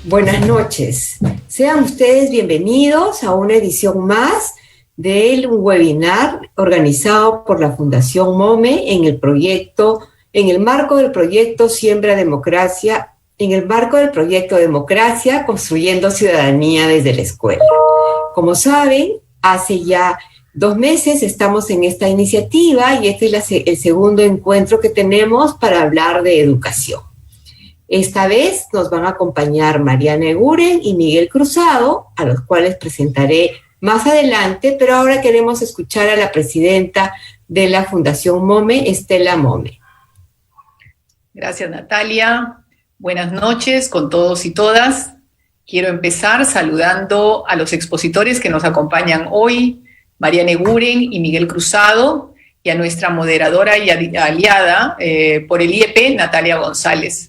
Buenas noches. Sean ustedes bienvenidos a una edición más del webinar organizado por la Fundación MOME en el marco del proyecto Siembra Democracia, Democracia, Construyendo Ciudadanía desde la Escuela. Como saben, hace ya 2 meses estamos en esta iniciativa y este es el segundo encuentro que tenemos para hablar de educación. Esta vez nos van a acompañar Mariana Eguren y Miguel Cruzado, a los cuales presentaré más adelante, pero ahora queremos escuchar a la presidenta de la Fundación MOME, Estela Mome. Gracias, Natalia. Buenas noches con todos y todas. Quiero empezar saludando a los expositores que nos acompañan hoy, Mariana Eguren y Miguel Cruzado, y a nuestra moderadora y aliada por el IEP, Natalia González.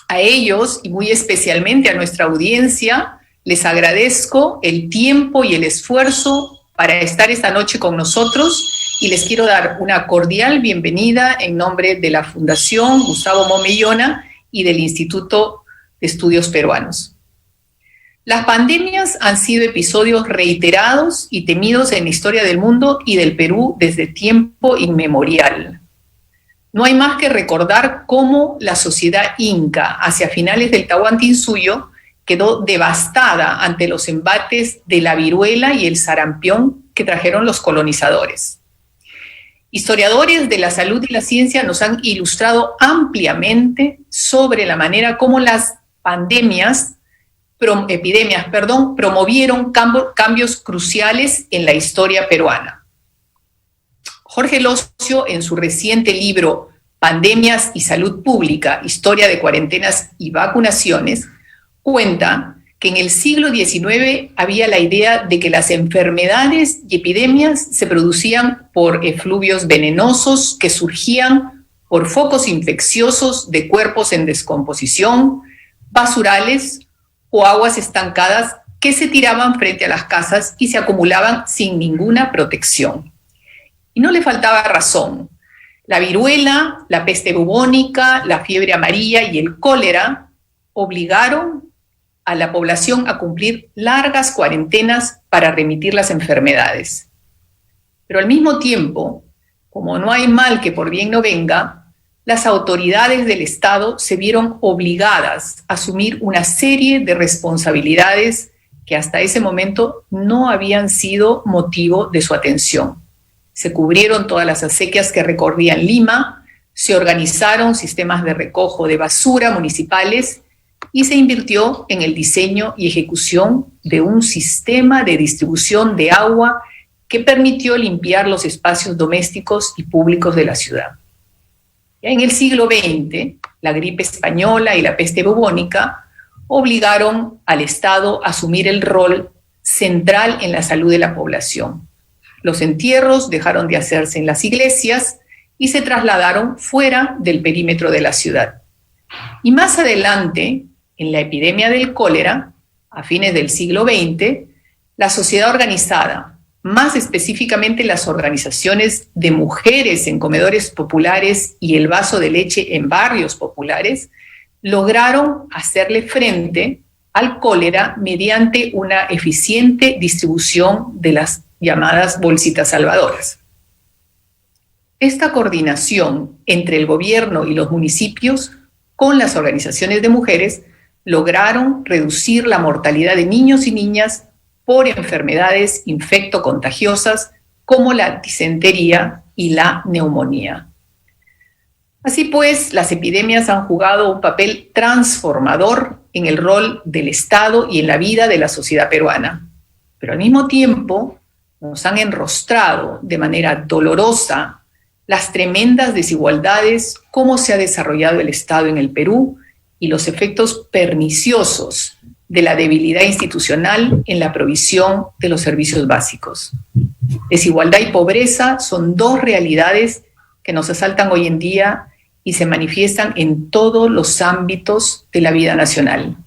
A ellos, y muy especialmente a nuestra audiencia, les agradezco el tiempo y el esfuerzo para estar esta noche con nosotros y les quiero dar una cordial bienvenida en nombre de la Fundación Gustavo Mome y Yona y del Instituto de Estudios Peruanos. Las pandemias han sido episodios reiterados y temidos en la historia del mundo y del Perú desde tiempo inmemorial. No hay más que recordar cómo la sociedad inca, hacia finales del Tahuantinsuyo, quedó devastada ante los embates de la viruela y el sarampión que trajeron los colonizadores. Historiadores de la salud y la ciencia nos han ilustrado ampliamente sobre la manera como las epidemias, promovieron cambios cruciales en la historia peruana. Jorge Locio, en su reciente libro Pandemias y Salud Pública, Historia de Cuarentenas y Vacunaciones, cuenta que en el siglo XIX había la idea de que las enfermedades y epidemias se producían por efluvios venenosos que surgían por focos infecciosos de cuerpos en descomposición, basurales o aguas estancadas que se tiraban frente a las casas y se acumulaban sin ninguna protección. Y no le faltaba razón. La viruela, la peste bubónica, la fiebre amarilla y el cólera obligaron a la población a cumplir largas cuarentenas para remitir las enfermedades. Pero al mismo tiempo, como no hay mal que por bien no venga, las autoridades del Estado se vieron obligadas a asumir una serie de responsabilidades que hasta ese momento no habían sido motivo de su atención. Se cubrieron todas las acequias que recorrían Lima, se organizaron sistemas de recojo de basura municipales y se invirtió en el diseño y ejecución de un sistema de distribución de agua que permitió limpiar los espacios domésticos y públicos de la ciudad. En el siglo XX, la gripe española y la peste bubónica obligaron al Estado a asumir el rol central en la salud de la población. Los entierros dejaron de hacerse en las iglesias y se trasladaron fuera del perímetro de la ciudad. Y más adelante, en la epidemia del cólera, a fines del siglo XX, la sociedad organizada, más específicamente las organizaciones de mujeres en comedores populares y el vaso de leche en barrios populares, lograron hacerle frente al cólera mediante una eficiente distribución de las llamadas bolsitas salvadoras. Esta coordinación entre el gobierno y los municipios con las organizaciones de mujeres lograron reducir la mortalidad de niños y niñas por enfermedades infectocontagiosas como la disentería y la neumonía. Así pues, las epidemias han jugado un papel transformador en el rol del Estado y en la vida de la sociedad peruana, pero al mismo tiempo nos han enrostrado de manera dolorosa las tremendas desigualdades, cómo se ha desarrollado el Estado en el Perú y los efectos perniciosos de la debilidad institucional en la provisión de los servicios básicos. Desigualdad y pobreza son dos realidades que nos asaltan hoy en día y se manifiestan en todos los ámbitos de la vida nacional.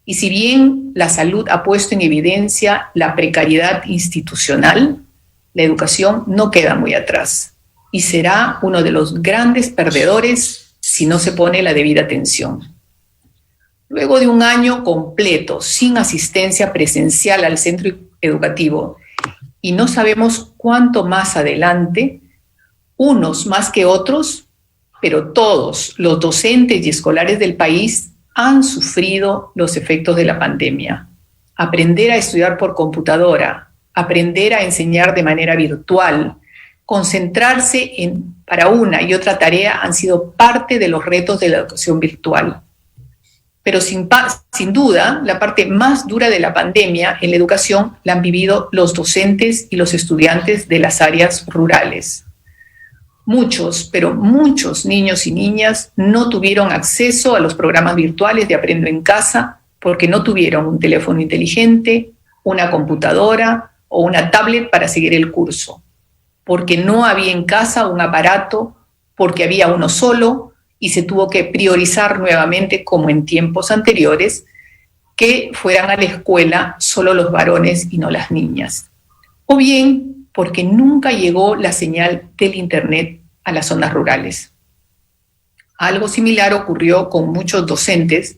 Y si bien la salud ha puesto en evidencia la precariedad institucional, la educación no queda muy atrás y será uno de los grandes perdedores si no se pone la debida atención. Luego de un año completo sin asistencia presencial al centro educativo, y no sabemos cuánto más adelante, unos más que otros, pero todos los docentes y escolares del país han sufrido los efectos de la pandemia. Aprender a estudiar por computadora, aprender a enseñar de manera virtual, concentrarse para una y otra tarea han sido parte de los retos de la educación virtual. Pero sin duda, la parte más dura de la pandemia en la educación la han vivido los docentes y los estudiantes de las áreas rurales. Muchos, pero muchos niños y niñas no tuvieron acceso a los programas virtuales de Aprendo en Casa porque no tuvieron un teléfono inteligente, una computadora o una tablet para seguir el curso, porque no había en casa un aparato, porque había uno solo y se tuvo que priorizar nuevamente, como en tiempos anteriores, que fueran a la escuela solo los varones y no las niñas. O bien porque nunca llegó la señal del Internet a las zonas rurales. Algo similar ocurrió con muchos docentes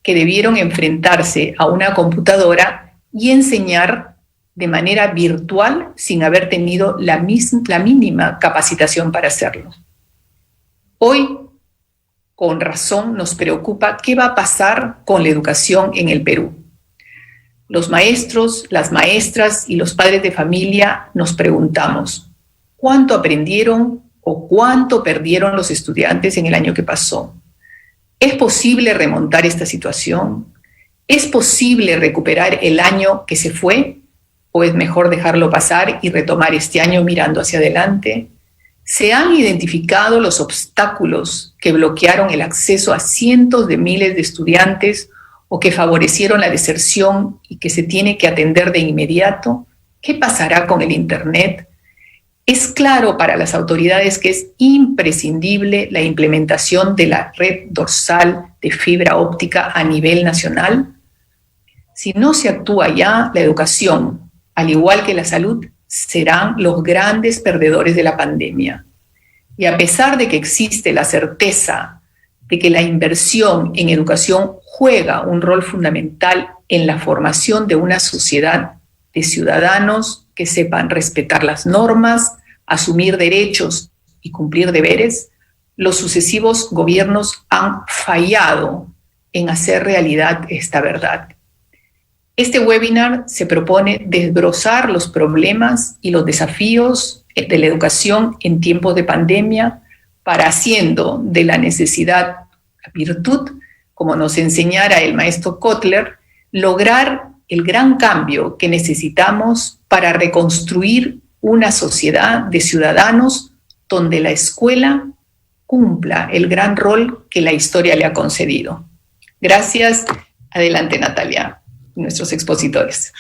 que debieron enfrentarse a una computadora y enseñar de manera virtual sin haber tenido la mínima capacitación para hacerlo. Hoy, con razón, nos preocupa qué va a pasar con la educación en el Perú. Los maestros, las maestras y los padres de familia nos preguntamos, ¿cuánto aprendieron o cuánto perdieron los estudiantes en el año que pasó? ¿Es posible remontar esta situación? ¿Es posible recuperar el año que se fue? ¿O es mejor dejarlo pasar y retomar este año mirando hacia adelante? ¿Se han identificado los obstáculos que bloquearon el acceso a cientos de miles de estudiantes o que favorecieron la deserción y que se tiene que atender de inmediato? ¿Qué pasará con el Internet? Es claro para las autoridades que es imprescindible la implementación de la red dorsal de fibra óptica a nivel nacional. Si no se actúa ya, la educación, al igual que la salud, serán los grandes perdedores de la pandemia. Y a pesar de que existe la certeza de que la inversión en educación juega un rol fundamental en la formación de una sociedad de ciudadanos que sepan respetar las normas, asumir derechos y cumplir deberes, los sucesivos gobiernos han fallado en hacer realidad esta verdad. Este webinar se propone desbrozar los problemas y los desafíos de la educación en tiempos de pandemia para, haciendo de la necesidad la virtud, como nos enseñara el maestro Kotler, lograr el gran cambio que necesitamos para reconstruir una sociedad de ciudadanos donde la escuela cumpla el gran rol que la historia le ha concedido. Gracias. Adelante, Natalia. Nuestros expositores.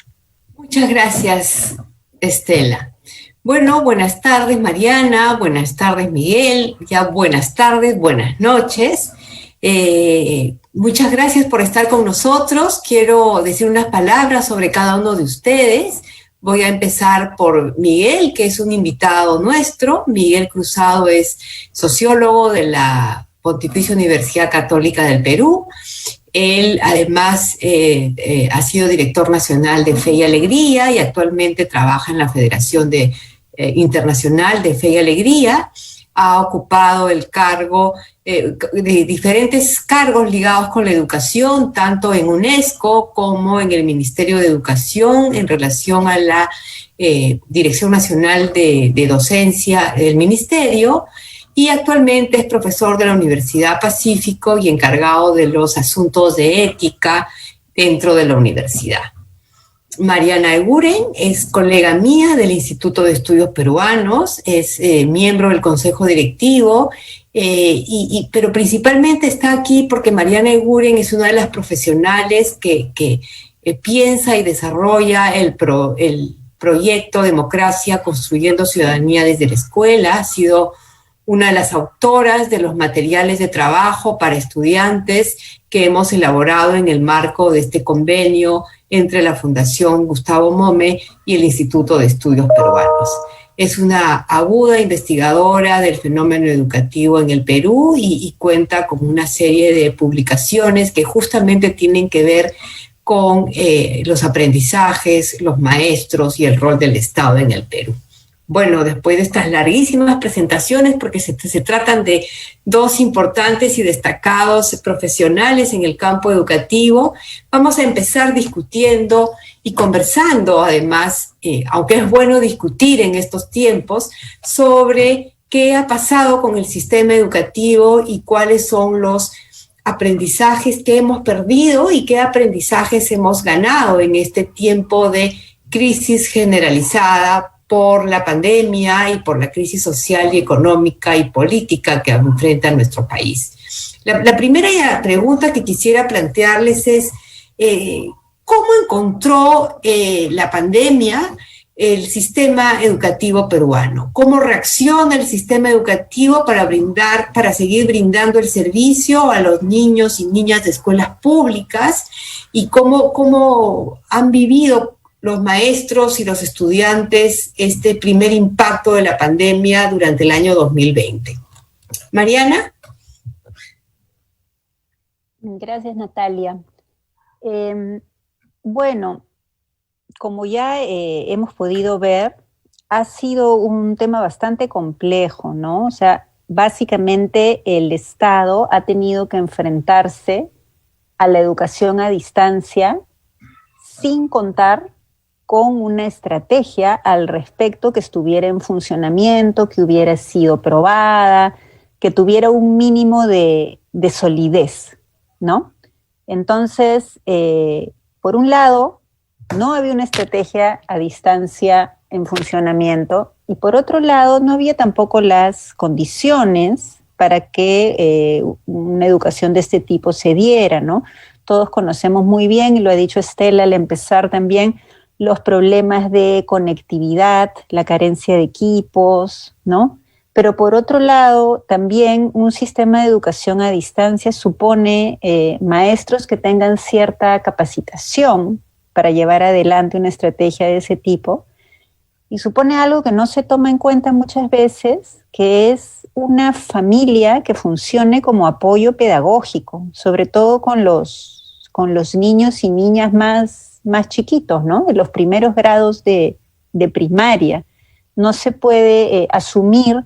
Muchas gracias, Estela. Bueno, buenas tardes, Mariana, buenas tardes, Miguel, ya buenas tardes, buenas noches. Muchas gracias por estar con nosotros. Quiero decir unas palabras sobre cada uno de ustedes. Voy a empezar por Miguel, que es un invitado nuestro. Miguel Cruzado es sociólogo de la Pontificia Universidad Católica del Perú. Él además ha sido director nacional de Fe y Alegría y actualmente trabaja en la Federación Internacional de Fe y Alegría. Ha ocupado el cargo de diferentes cargos ligados con la educación, tanto en UNESCO como en el Ministerio de Educación en relación a la Dirección Nacional de Docencia del Ministerio. Y actualmente es profesor de la Universidad Pacífico y encargado de los asuntos de ética dentro de la universidad. Mariana Eguren es colega mía del Instituto de Estudios Peruanos, es miembro del Consejo Directivo, pero principalmente está aquí porque Mariana Eguren es una de las profesionales que piensa y desarrolla el proyecto Democracia Construyendo Ciudadanía desde la Escuela. Ha sido una de las autoras de los materiales de trabajo para estudiantes que hemos elaborado en el marco de este convenio entre la Fundación Gustavo Mome y el Instituto de Estudios Peruanos. es una aguda investigadora del fenómeno educativo en el Perú y cuenta con una serie de publicaciones que justamente tienen que ver con los aprendizajes, los maestros y el rol del Estado en el Perú. Bueno, después de estas larguísimas presentaciones, porque se tratan de dos importantes y destacados profesionales en el campo educativo, vamos a empezar discutiendo y conversando, además, aunque es bueno discutir en estos tiempos, sobre qué ha pasado con el sistema educativo y cuáles son los aprendizajes que hemos perdido y qué aprendizajes hemos ganado en este tiempo de crisis generalizada por la pandemia y por la crisis social y económica y política que enfrenta nuestro país. La primera pregunta que quisiera plantearles es, ¿cómo encontró la pandemia el sistema educativo peruano? ¿Cómo reacciona el sistema educativo para seguir brindando el servicio a los niños y niñas de escuelas públicas? ¿Y cómo han vivido los maestros y los estudiantes este primer impacto de la pandemia durante el año 2020? Mariana. Gracias, Natalia. Bueno, como ya hemos podido ver, ha sido un tema bastante complejo, ¿no? O sea, básicamente el Estado ha tenido que enfrentarse a la educación a distancia sin contar con una estrategia al respecto que estuviera en funcionamiento, que hubiera sido probada, que tuviera un mínimo de solidez, ¿no? Entonces, por un lado, no había una estrategia a distancia en funcionamiento y por otro lado, no había tampoco las condiciones para que una educación de este tipo se diera, ¿no? Todos conocemos muy bien, y lo ha dicho Estela al empezar también, los problemas de conectividad, la carencia de equipos, ¿no? Pero por otro lado, también un sistema de educación a distancia supone maestros que tengan cierta capacitación para llevar adelante una estrategia de ese tipo, y supone algo que no se toma en cuenta muchas veces, que es una familia que funcione como apoyo pedagógico, sobre todo con los niños y niñas más chiquitos, ¿no? En los primeros grados de primaria. No se puede asumir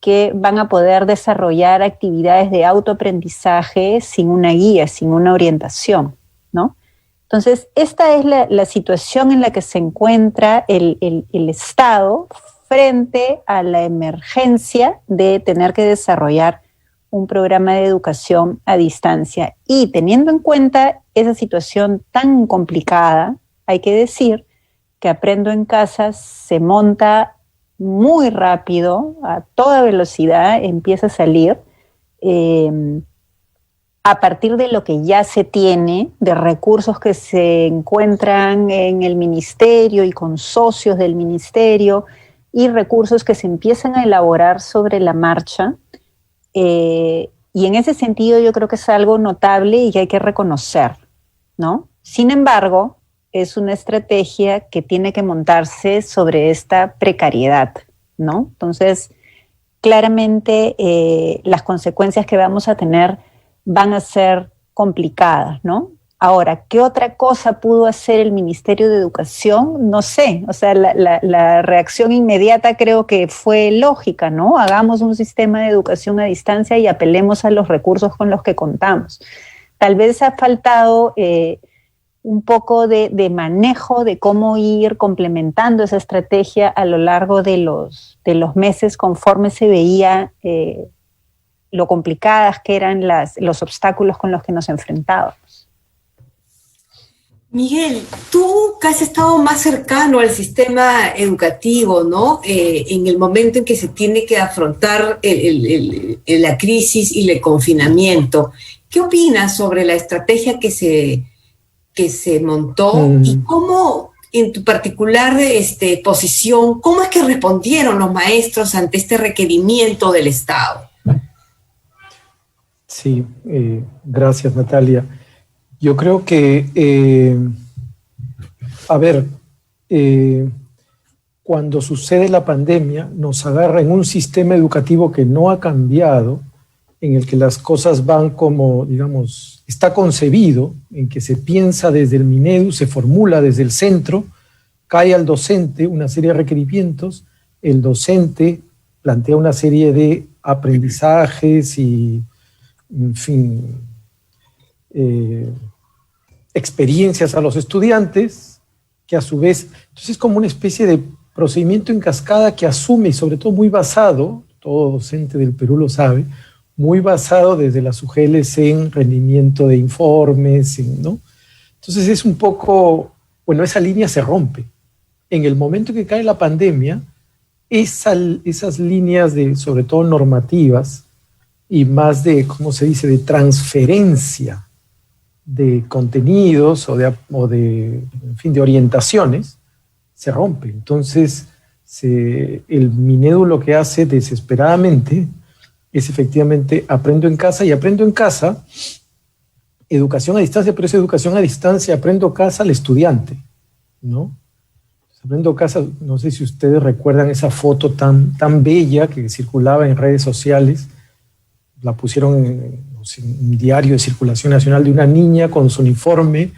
que van a poder desarrollar actividades de autoaprendizaje sin una guía, sin una orientación, ¿no? Entonces, esta es la situación en la que se encuentra el Estado frente a la emergencia de tener que desarrollar un programa de educación a distancia. Y teniendo en cuenta esa situación tan complicada, hay que decir que Aprendo en Casa se monta muy rápido, a toda velocidad, empieza a salir a partir de lo que ya se tiene, de recursos que se encuentran en el ministerio y con socios del ministerio, y recursos que se empiezan a elaborar sobre la marcha. Y en ese sentido yo creo que es algo notable y que hay que reconocer, ¿no? Sin embargo, es una estrategia que tiene que montarse sobre esta precariedad, ¿no? Entonces, claramente las consecuencias que vamos a tener van a ser complicadas, ¿no? Ahora, ¿qué otra cosa pudo hacer el Ministerio de Educación? No sé, o sea, la reacción inmediata creo que fue lógica, ¿no? Hagamos un sistema de educación a distancia y apelemos a los recursos con los que contamos. Tal vez ha faltado un poco de manejo de cómo ir complementando esa estrategia a lo largo de los meses conforme se veía lo complicadas que eran los obstáculos con los que nos enfrentábamos. Miguel, tú que has estado más cercano al sistema educativo, ¿no? En el momento en que se tiene que afrontar la crisis y el confinamiento, ¿qué opinas sobre la estrategia que se montó y cómo, en tu particular posición, cómo es que respondieron los maestros ante este requerimiento del Estado? Sí, gracias, Natalia. Yo creo que, cuando sucede la pandemia, nos agarra en un sistema educativo que no ha cambiado, en el que las cosas van como, digamos, está concebido, en que se piensa desde el Minedu, se formula desde el centro, cae al docente una serie de requerimientos, el docente plantea una serie de aprendizajes y, en fin, experiencias a los estudiantes, que a su vez, entonces es como una especie de procedimiento en cascada que asume, y sobre todo muy basado, todo docente del Perú lo sabe, muy basado desde las UGELs en rendimiento de informes, ¿no? Entonces es un poco, bueno, esa línea se rompe. En el momento que cae la pandemia, esas líneas de, sobre todo normativas, y más de, ¿cómo se dice?, de transferencia de contenidos o de, en fin, de orientaciones, se rompe. Entonces, el Minedu lo que hace desesperadamente es efectivamente aprendo en casa, y aprendo en casa, educación a distancia, pero es educación a distancia, aprendo casa al estudiante, ¿no? Aprendo casa, no sé si ustedes recuerdan esa foto tan bella que circulaba en redes sociales, la pusieron en un diario de circulación nacional, de una niña con su uniforme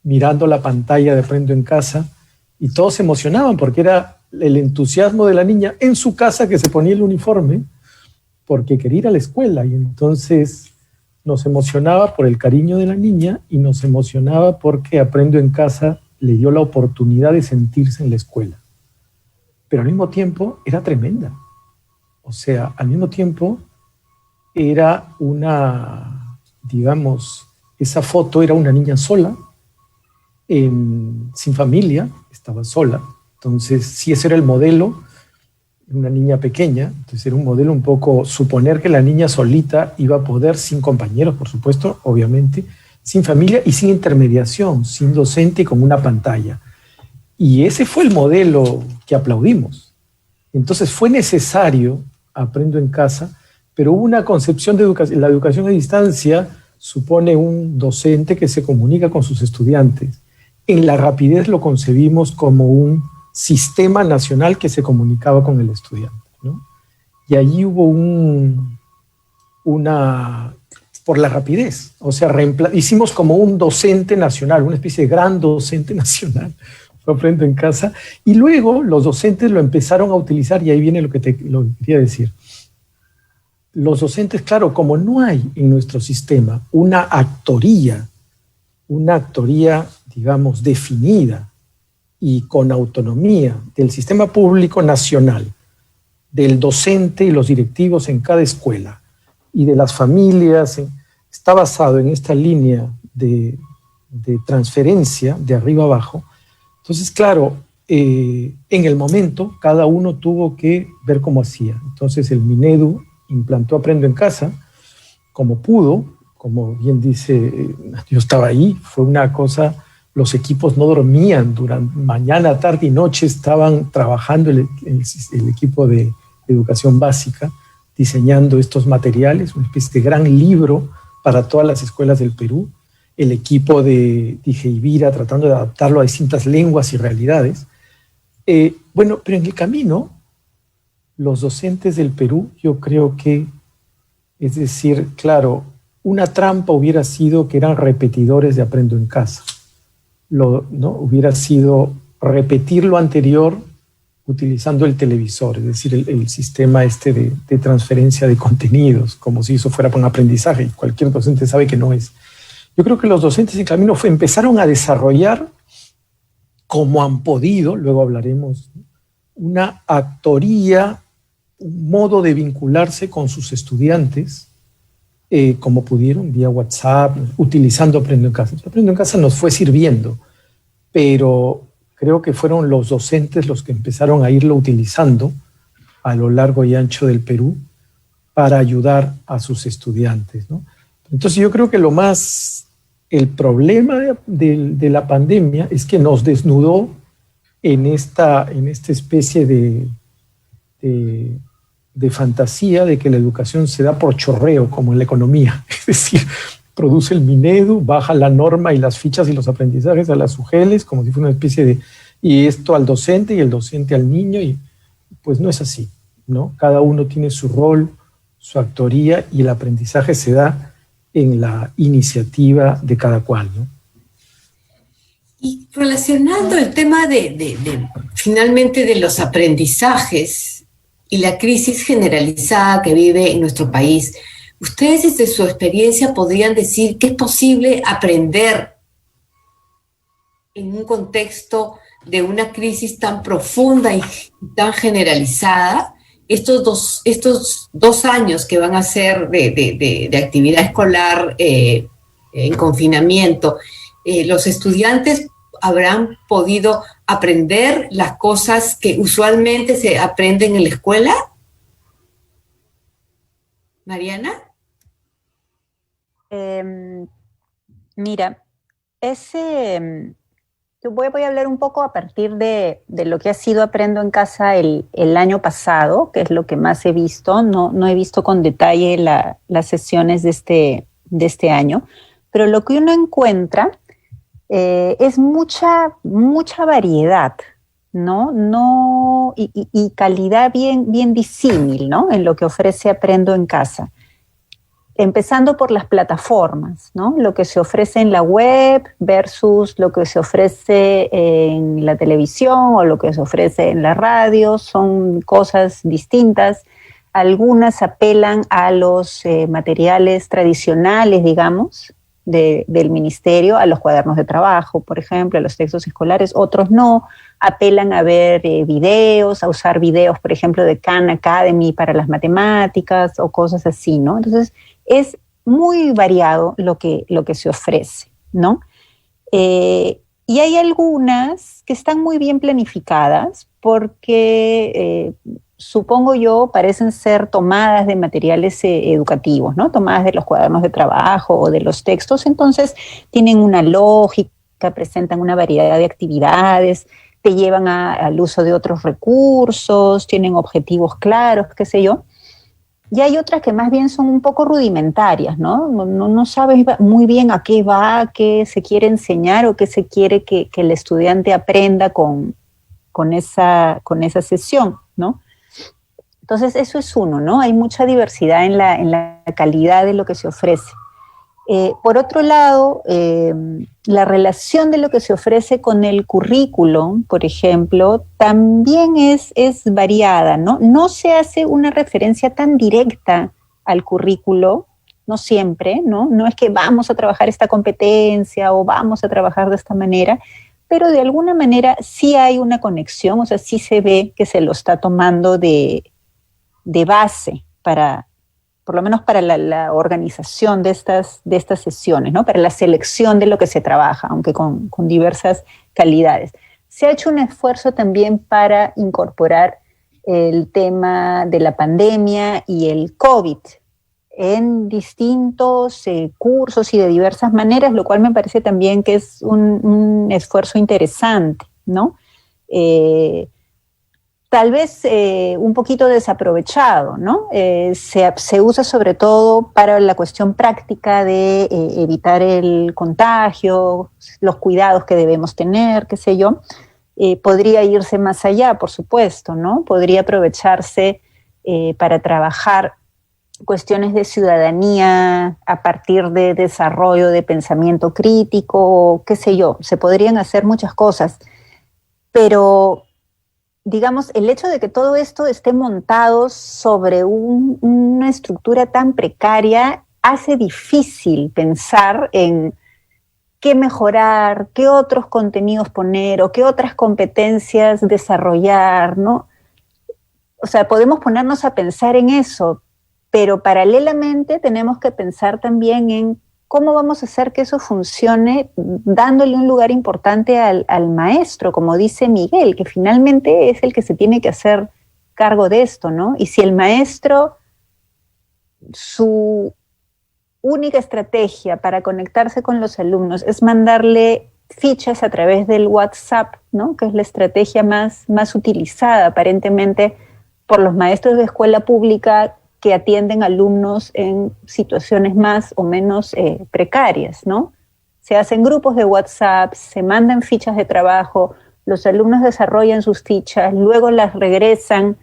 mirando la pantalla de Aprendo en Casa, y todos se emocionaban porque era el entusiasmo de la niña en su casa que se ponía el uniforme porque quería ir a la escuela, y entonces nos emocionaba por el cariño de la niña y nos emocionaba porque Aprendo en Casa le dio la oportunidad de sentirse en la escuela. Pero al mismo tiempo era tremenda. O sea, al mismo tiempo era una, digamos, esa foto era una niña sola, sin familia, estaba sola. Entonces, si ese era el modelo, una niña pequeña, entonces era un modelo un poco, suponer que la niña solita iba a poder, sin compañeros, por supuesto, obviamente, sin familia y sin intermediación, sin docente y con una pantalla. Y ese fue el modelo que aplaudimos. Entonces fue necesario, Aprendo en Casa, pero hubo una concepción de educación. La educación a distancia supone un docente que se comunica con sus estudiantes. En la rapidez lo concebimos como un sistema nacional que se comunicaba con el estudiante, ¿no? Y allí hubo por la rapidez, o sea, hicimos como un docente nacional, una especie de gran docente nacional, fue Aprendo en Casa, y luego los docentes lo empezaron a utilizar, y ahí viene lo que quería decir. Los docentes, claro, como no hay en nuestro sistema una actoría, digamos, definida y con autonomía del sistema público nacional, del docente y los directivos en cada escuela, y de las familias, está basado en esta línea de transferencia de arriba abajo. Entonces, claro, en el momento cada uno tuvo que ver cómo hacía. Entonces el Minedu implantó Aprendo en Casa como pudo, como bien dice, yo estaba ahí, fue una cosa, los equipos no dormían, durante mañana, tarde y noche estaban trabajando el equipo de educación básica, diseñando estos materiales, una especie de gran libro para todas las escuelas del Perú, el equipo de Dijeivira tratando de adaptarlo a distintas lenguas y realidades. Bueno, pero en el camino, los docentes del Perú, yo creo que, es decir, claro, una trampa hubiera sido que eran repetidores de Aprendo en Casa. ¿No? Hubiera sido repetir lo anterior utilizando el televisor, es decir, el sistema de transferencia de contenidos, como si eso fuera para un aprendizaje, y cualquier docente sabe que no es. Yo creo que los docentes en camino empezaron a desarrollar, como han podido, luego hablaremos, una actoría, un modo de vincularse con sus estudiantes, como pudieron, vía WhatsApp, utilizando Aprendo en Casa. Aprendo en Casa nos fue sirviendo, pero creo que fueron los docentes los que empezaron a irlo utilizando a lo largo y ancho del Perú para ayudar a sus estudiantes, ¿no? Entonces yo creo que el problema de la pandemia es que nos desnudó en esta especie de fantasía de que la educación se da por chorreo, como en la economía. Es decir, produce el Minedu, baja la norma y las fichas y los aprendizajes a las UGELs, como si fuera una especie de y esto al docente y el docente al niño, y pues no es así, ¿no? Cada uno tiene su rol, su actoría, y el aprendizaje se da en la iniciativa de cada cual, ¿no? Y relacionando el tema finalmente de los aprendizajes y la crisis generalizada que vive en nuestro país, ¿ustedes desde su experiencia podrían decir que es posible aprender en un contexto de una crisis tan profunda y tan generalizada? Estos dos años que van a ser de actividad escolar en confinamiento, ¿los estudiantes habrán podido aprender las cosas que usualmente se aprenden en la escuela? Mariana. Mira, yo voy a hablar un poco a partir de lo que ha sido Aprendo en Casa el año pasado, que es lo que más he visto. No he visto con detalle las sesiones de este año, pero lo que uno encuentra es mucha variedad, ¿no? Y calidad bien disímil, ¿no? En lo que ofrece Aprendo en Casa. Empezando por las plataformas, ¿no? Lo que se ofrece en la web versus lo que se ofrece en la televisión o lo que se ofrece en la radio, son cosas distintas. Algunas apelan a los materiales tradicionales, digamos, del ministerio, a los cuadernos de trabajo, por ejemplo, a los textos escolares. Otros no, apelan a ver videos, a usar videos, por ejemplo, de Khan Academy para las matemáticas o cosas así, ¿no? Entonces, es muy variado lo que se ofrece, ¿no? Y hay algunas que están muy bien planificadas porque, supongo yo, parecen ser tomadas de materiales educativos, ¿no? Tomadas de los cuadernos de trabajo o de los textos. Entonces, tienen una lógica, presentan una variedad de actividades, te llevan al uso de otros recursos, tienen objetivos claros, qué sé yo. Y hay otras que más bien son un poco rudimentarias, ¿no? No sabes muy bien a qué va, qué se quiere enseñar o qué se quiere que el estudiante aprenda con esa sesión, ¿no? Entonces eso es uno, ¿no? Hay mucha diversidad en la calidad de lo que se ofrece. Por otro lado, la relación de lo que se ofrece con el currículo, por ejemplo, también es variada, ¿no? No se hace una referencia tan directa al currículo, no siempre, ¿no? No es que vamos a trabajar esta competencia o vamos a trabajar de esta manera, pero de alguna manera sí hay una conexión, o sea, sí se ve que se lo está tomando de base por lo menos para la organización de estas sesiones, ¿no? Para la selección de lo que se trabaja, aunque con diversas calidades. Se ha hecho un esfuerzo también para incorporar el tema de la pandemia y el COVID en distintos cursos y de diversas maneras, lo cual me parece también que es un esfuerzo interesante, ¿no? Tal vez un poquito desaprovechado, ¿no? Se usa sobre todo para la cuestión práctica de evitar el contagio, los cuidados que debemos tener, qué sé yo. Podría irse más allá, por supuesto, ¿no? Podría aprovecharse para trabajar cuestiones de ciudadanía a partir de desarrollo de pensamiento crítico, qué sé yo. Se podrían hacer muchas cosas, pero digamos, el hecho de que todo esto esté montado sobre una estructura tan precaria hace difícil pensar en qué mejorar, qué otros contenidos poner o qué otras competencias desarrollar, ¿no? O sea, podemos ponernos a pensar en eso, pero paralelamente tenemos que pensar también en cómo vamos a hacer que eso funcione dándole un lugar importante al maestro, como dice Miguel, que finalmente es el que se tiene que hacer cargo de esto, ¿no? Y si el maestro, su única estrategia para conectarse con los alumnos es mandarle fichas a través del WhatsApp, ¿no? Que es la estrategia más utilizada aparentemente por los maestros de escuela pública que atienden alumnos en situaciones más o menos precarias, ¿no? Se hacen grupos de WhatsApp, se mandan fichas de trabajo, los alumnos desarrollan sus fichas, luego las regresan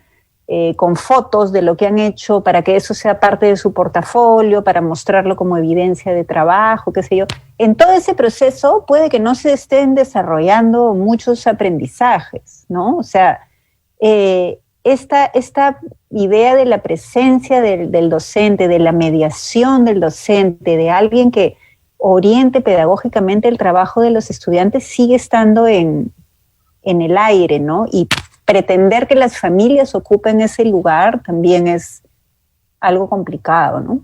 con fotos de lo que han hecho para que eso sea parte de su portafolio, para mostrarlo como evidencia de trabajo, qué sé yo. En todo ese proceso puede que no se estén desarrollando muchos aprendizajes, ¿no? O sea, esta idea de la presencia del docente, de la mediación del docente, de alguien que oriente pedagógicamente el trabajo de los estudiantes sigue estando en el aire, ¿no? Y pretender que las familias ocupen ese lugar también es algo complicado, ¿no?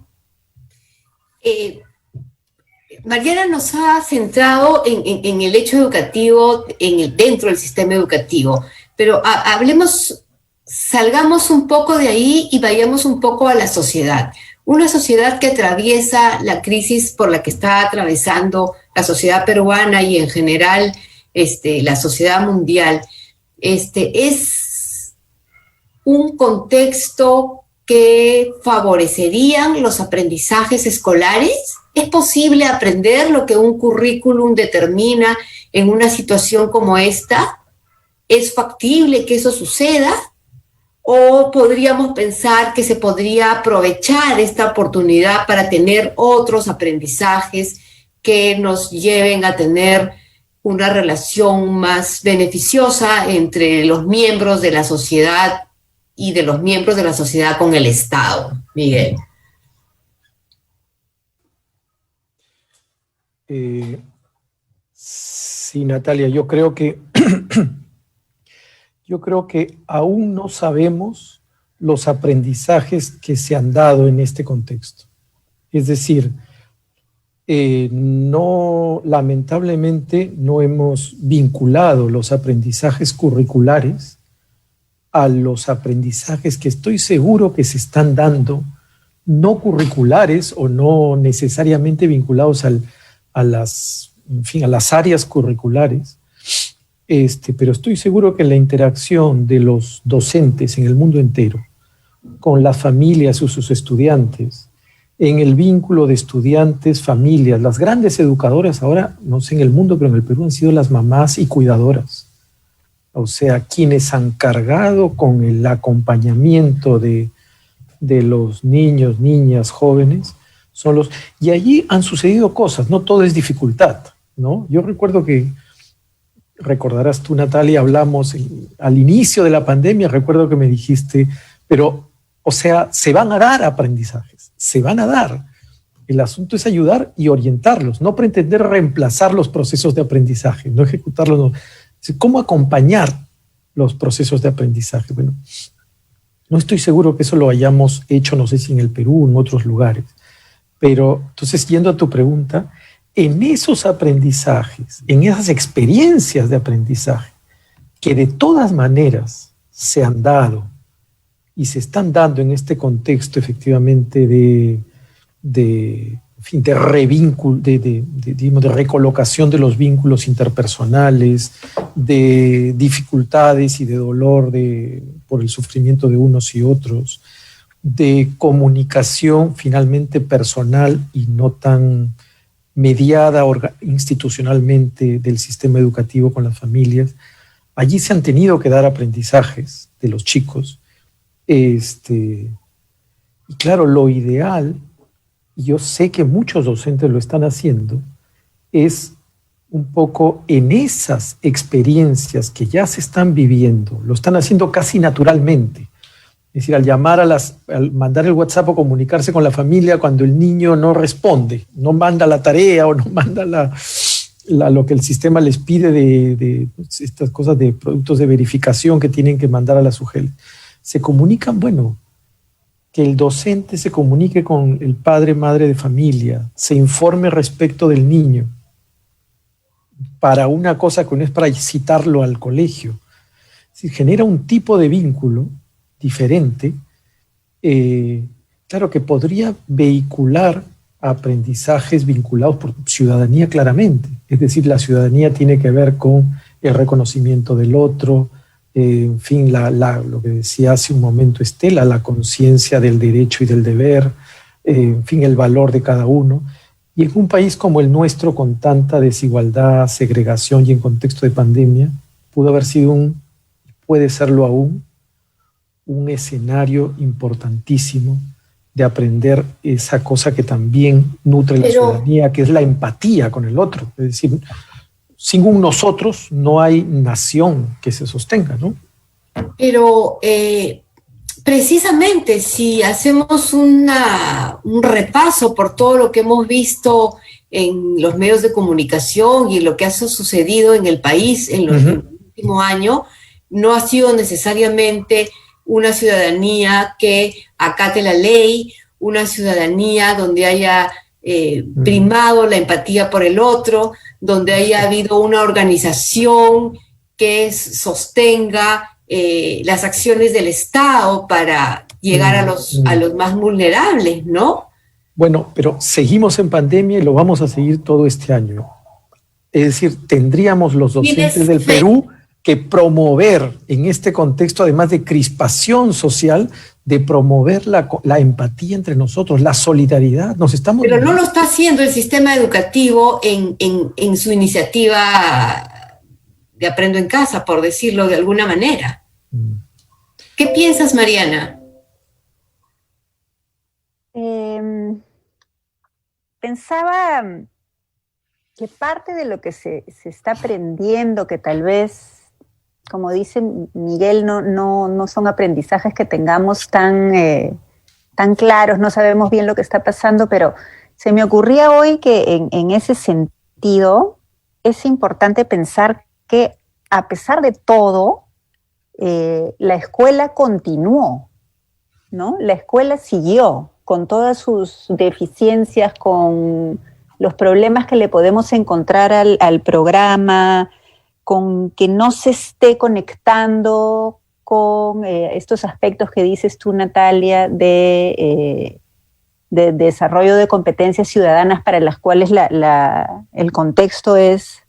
Mariana nos ha centrado en el hecho educativo, dentro del sistema educativo, pero salgamos un poco de ahí y vayamos un poco a la sociedad. Una sociedad que atraviesa la crisis por la que está atravesando la sociedad peruana y en general la sociedad mundial. Es un contexto que favorecerían los aprendizajes escolares. ¿Es posible aprender lo que un currículum determina en una situación como esta? ¿Es factible que eso suceda? ¿O podríamos pensar que se podría aprovechar esta oportunidad para tener otros aprendizajes que nos lleven a tener una relación más beneficiosa entre los miembros de la sociedad y de los miembros de la sociedad con el Estado? Miguel. Sí, Natalia, yo creo que aún no sabemos los aprendizajes que se han dado en este contexto. Es decir, lamentablemente no hemos vinculado los aprendizajes curriculares a los aprendizajes que estoy seguro que se están dando, no curriculares o no necesariamente vinculados a las áreas curriculares, pero estoy seguro que la interacción de los docentes en el mundo entero con las familias y sus estudiantes, en el vínculo de estudiantes, familias, las grandes educadoras ahora, no sé en el mundo, pero en el Perú han sido las mamás y cuidadoras. O sea, quienes han cargado con el acompañamiento de los niños, niñas, jóvenes, y allí han sucedido cosas, no todo es dificultad, ¿no? Yo recuerdo que, recordarás tú, Natalia, hablamos al inicio de la pandemia, recuerdo que me dijiste, pero, o sea, se van a dar aprendizajes, se van a dar. El asunto es ayudar y orientarlos, no pretender reemplazar los procesos de aprendizaje, no ejecutarlos, no. ¿Cómo acompañar los procesos de aprendizaje? Bueno, no estoy seguro que eso lo hayamos hecho, no sé si en el Perú o en otros lugares, pero entonces, yendo a tu pregunta, en esos aprendizajes, en esas experiencias de aprendizaje, que de todas maneras se han dado y se están dando en este contexto efectivamente de recolocación de los vínculos interpersonales, de dificultades y de dolor por el sufrimiento de unos y otros, de comunicación finalmente personal y no tan mediada institucionalmente del sistema educativo con las familias. Allí se han tenido que dar aprendizajes de los chicos. Y claro, lo ideal, y yo sé que muchos docentes lo están haciendo, es un poco en esas experiencias que ya se están viviendo, lo están haciendo casi naturalmente. Es decir, al mandar el WhatsApp o comunicarse con la familia cuando el niño no responde, no manda la tarea o no manda lo que el sistema les pide de estas cosas de productos de verificación que tienen que mandar a la SUGEL. Se comunican, bueno, que el docente se comunique con el padre, madre de familia, se informe respecto del niño, para una cosa que no es para citarlo al colegio. Es decir, genera un tipo de vínculo diferente, claro, que podría vehicular aprendizajes vinculados por ciudadanía claramente. Es decir, la ciudadanía tiene que ver con el reconocimiento del otro, en fin, lo que decía hace un momento Estela, la conciencia del derecho y del deber, en fin, el valor de cada uno. Y en un país como el nuestro, con tanta desigualdad, segregación y en contexto de pandemia, pudo haber sido puede serlo aún, un escenario importantísimo de aprender esa cosa que también nutre la ciudadanía, que es la empatía con el otro. Es decir, sin un nosotros no hay nación que se sostenga, ¿no? Pero precisamente si hacemos un repaso por todo lo que hemos visto en los medios de comunicación y lo que ha sucedido en el país en los últimos años, no ha sido necesariamente una ciudadanía que acate la ley, una ciudadanía donde haya primado la empatía por el otro, donde haya habido una organización que sostenga las acciones del Estado para llegar a los más vulnerables, ¿no? Bueno, pero seguimos en pandemia y lo vamos a seguir todo este año. Es decir, tendríamos los docentes del Perú que promover en este contexto, además de crispación social, de promover la empatía entre nosotros, la solidaridad. Pero no lo está haciendo el sistema educativo en su iniciativa de Aprendo en Casa, por decirlo de alguna manera. ¿Qué piensas, Mariana? Pensaba que parte de lo que se está aprendiendo, que tal vez, como dice Miguel, no son aprendizajes que tengamos tan claros, no sabemos bien lo que está pasando, pero se me ocurría hoy que en ese sentido es importante pensar que a pesar de todo, la escuela continuó, ¿no? La escuela siguió con todas sus deficiencias, con los problemas que le podemos encontrar al programa, con que no se esté conectando con estos aspectos que dices tú, Natalia, de desarrollo de competencias ciudadanas para las cuales el contexto es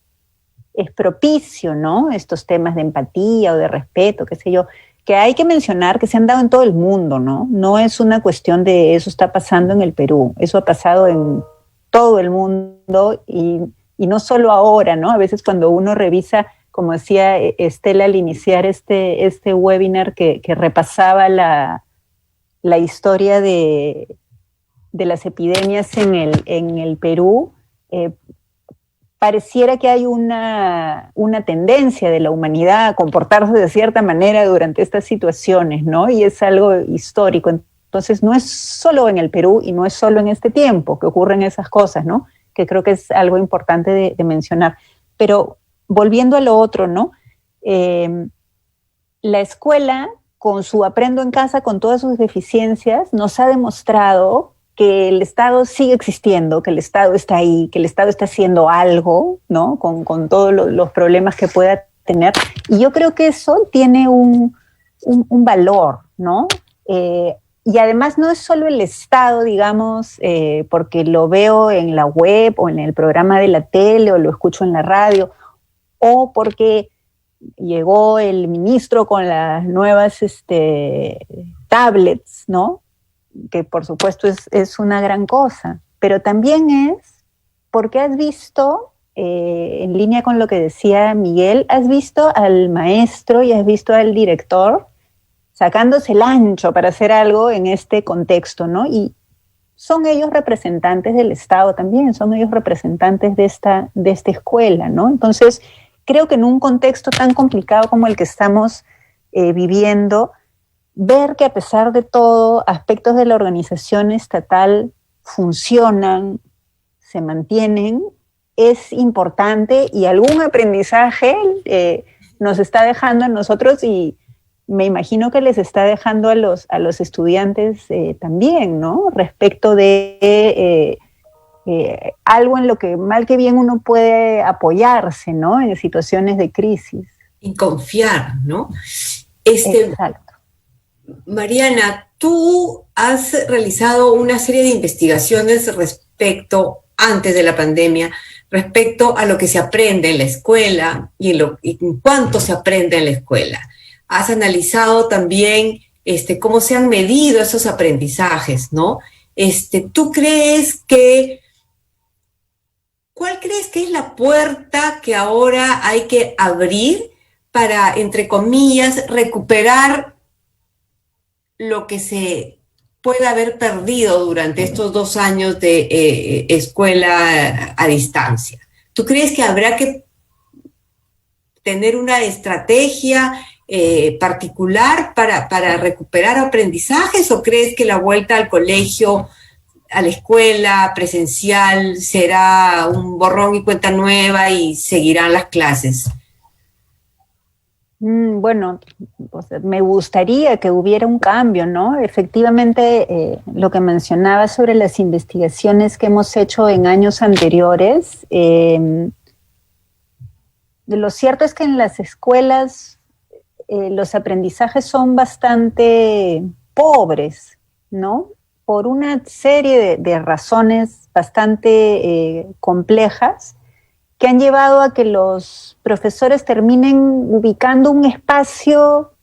propicio, ¿no? Estos temas de empatía o de respeto, qué sé yo, que hay que mencionar que se han dado en todo el mundo, ¿no? No es una cuestión de eso está pasando en el Perú, eso ha pasado en todo el mundo y no solo ahora, ¿no? A veces cuando uno revisa, como decía Estela al iniciar este webinar que repasaba la historia de las epidemias en el Perú, pareciera que hay una tendencia de la humanidad a comportarse de cierta manera durante estas situaciones, ¿no? Y es algo histórico. Entonces, no es solo en el Perú y no es solo en este tiempo que ocurren esas cosas, ¿no? Que creo que es algo importante de mencionar. Pero volviendo a lo otro, ¿no? La escuela, con su Aprendo en Casa, con todas sus deficiencias, nos ha demostrado que el Estado sigue existiendo, que el Estado está ahí, que el Estado está haciendo algo, ¿no? Con todos los problemas que pueda tener. Y yo creo que eso tiene un valor, ¿no? Y además no es solo el Estado, digamos, porque lo veo en la web o en el programa de la tele o lo escucho en la radio, o porque llegó el ministro con las nuevas tablets, ¿no? Que por supuesto es una gran cosa, pero también es porque has visto, en línea con lo que decía Miguel, has visto al maestro y has visto al director sacándose el ancho para hacer algo en este contexto, ¿no? Y son ellos representantes del Estado también, son ellos representantes de esta escuela, ¿no? Entonces, creo que en un contexto tan complicado como el que estamos viviendo, ver que a pesar de todo, aspectos de la organización estatal funcionan, se mantienen, es importante y algún aprendizaje nos está dejando a nosotros y me imagino que les está dejando a los estudiantes también, ¿no? Respecto de algo en lo que mal que bien uno puede apoyarse, ¿no? En situaciones de crisis. Y confiar, ¿no? Exacto. Mariana, tú has realizado una serie de investigaciones respecto, antes de la pandemia, respecto a lo que se aprende en la escuela y en cuánto se aprende en la escuela. Has analizado también cómo se han medido esos aprendizajes, ¿no? ¿Cuál crees que es la puerta que ahora hay que abrir para, entre comillas, recuperar lo que se puede haber perdido durante estos 2 años de escuela a distancia? ¿Tú crees que habrá que tener una estrategia particular para recuperar aprendizajes, o crees que la vuelta al colegio, a la escuela presencial, será un borrón y cuenta nueva y seguirán las clases? Bueno, o sea, me gustaría que hubiera un cambio, ¿no? Efectivamente, lo que mencionaba sobre las investigaciones que hemos hecho en años anteriores, lo cierto es que en las escuelas los aprendizajes son bastante pobres, ¿no? Por una serie de razones bastante complejas, que han llevado a que los profesores terminen ubicando un espacio